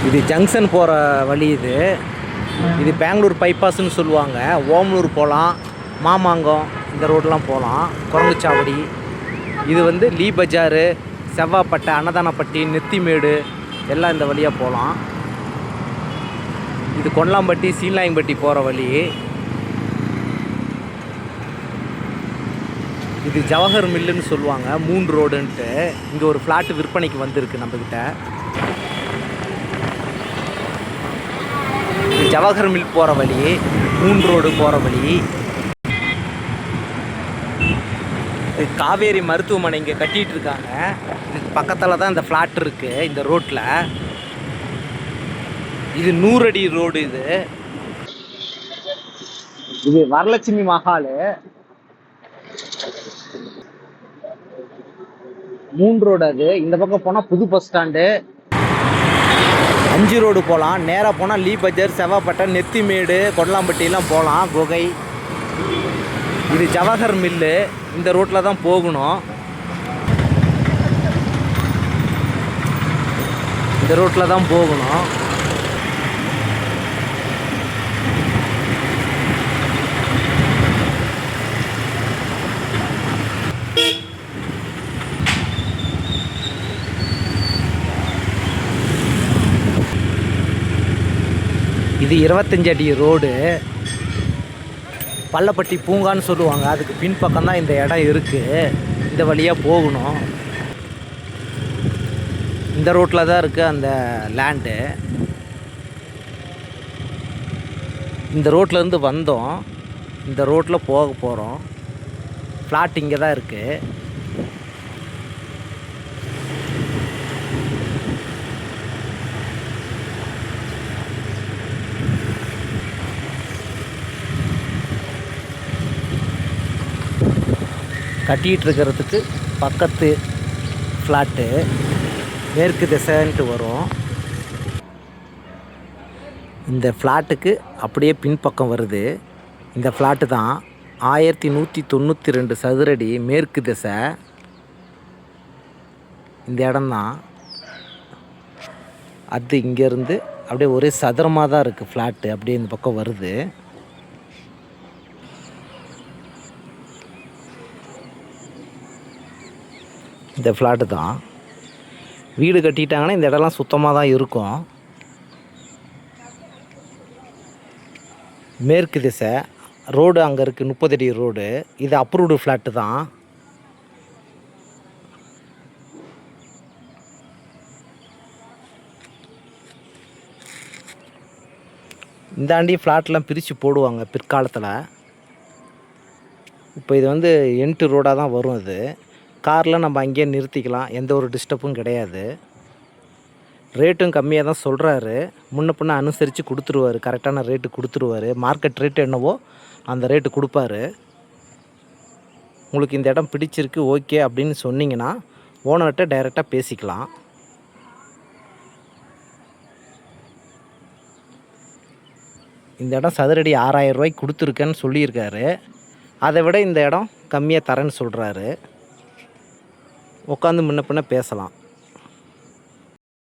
இது ஜங்ஷன் போகிற வழி. இது பெங்களூர் பைபாஸ்ன்னு சொல்லுவாங்க. ஓமலூர் போகலாம், மாமாங்கம் இந்த ரோடெலாம் போகலாம். குரங்குச்சாவடி இது லீ பஜாரு, செவ்வாப்பட்டை, அன்னதானப்பட்டி, நெத்திமேடு எல்லாம் இந்த வழியாக போகலாம். இது கொல்லாம்பட்டி, சீலாயம்பட்டி போகிற வழி. இது ஜவஹர் மில்லுன்னு சொல்லுவாங்க, 3 ரோடுன்ட்டு. இங்கே ஒரு ஃப்ளாட்டு விற்பனைக்கு வந்திருக்கு நம்மக்கிட்ட. இது ஜவஹர் மில் போகிற வழி, 3 ரோடு போகிற வழி. இது காவேரி மருத்துவமனை இங்கே கட்டிகிட்டு இருக்காங்க. இதுக்கு பக்கத்தில் தான் இந்த ஃப்ளாட் இருக்குது இந்த ரோட்டில். இது 100 அடி ரோடு. இது வரலட்சுமி மஹால், 3 ரோடு. அது இந்த பக்கம் போனால் புது பஸ் ஸ்டாண்டு. 5 ரோடு போகலாம். நேராக போனால் லீ பஜார், செவ்வாப்பட்டை, நெத்திமேடு, கொடலாம்பட்டிலாம் போகலாம். குகை. இது ஜவஹர் மில்லு, இந்த ரோட்டில் தான் போகணும். இந்த ரோட்டில் தான் போகணும். இது 25 அடி ரோடு. பள்ளப்பட்டி பூங்கான்னு சொல்லுவாங்க. அதுக்கு பின்பக்கம் தான் இந்த இடம் இருக்குது. இந்த வழியாக போகணும். இந்த ரோட்டில் தான் இருக்குது அந்த லேண்டு. இந்த ரோட்லேருந்து வந்தோம். இந்த ரோட்டில் போக போகிறோம். ஃப்ளாட் இங்கே தான் இருக்குது. கட்டிகிட்டு இருக்கிறதுக்கு பக்கத்து ஃப்ளாட்டு மேற்கு திசைன்ட்டு வரும். இந்த ஃப்ளாட்டுக்கு அப்படியே பின்பக்கம் வருது. இந்த ஃப்ளாட்டு தான் 1192 சதுரடி மேற்கு திசை. இந்த இடம்தான் அது. இங்கேருந்து அப்படியே ஒரே சதுரமாக தான் இருக்குது ஃப்ளாட்டு. அப்படியே இந்த பக்கம் வருது. இந்த ஃப்ளாட்டு தான். வீடு கட்டிட்டாங்கன்னா இந்த இடம்லாம் சுத்தமாக தான் இருக்கும். மேற்கு திசை ரோடு அங்கே இருக்குது, 30 அடி ரோடு. இது அப்ரூவ்டு ஃப்ளாட்டு தான். இந்தாண்டி ஃப்ளாட்லாம் பிரித்து போடுவாங்க பிற்காலத்தில். இப்போ இது என்ட்டு ரோடாக தான் வரும். இது காரில் நம்ம அங்கேயே நிறுத்திக்கலாம், எந்த ஒரு டிஸ்டர்பும் கிடையாது. ரேட்டும் கம்மியாக தான் சொல்கிறாரு. முன்ன பின்ன அனுசரித்து கொடுத்துருவார். கரெக்டான ரேட்டு கொடுத்துருவார். மார்க்கெட் ரேட்டு என்னவோ அந்த ரேட்டு கொடுப்பாரு. உங்களுக்கு இந்த இடம் பிடிச்சிருக்கு ஓகே அப்படின்னு சொன்னீங்கன்னா ஓனர்கிட்ட டைரெக்டாக பேசிக்கலாம். இந்த இடம் சதுரடி 6000 ரூபாய்க்கு கொடுத்துருக்கேன்னு சொல்லியிருக்காரு. அதை விட இந்த இடம் கம்மியாக தரேன்னு சொல்கிறாரு. உட்காந்து முன்ன பின்ன பேசலாம்.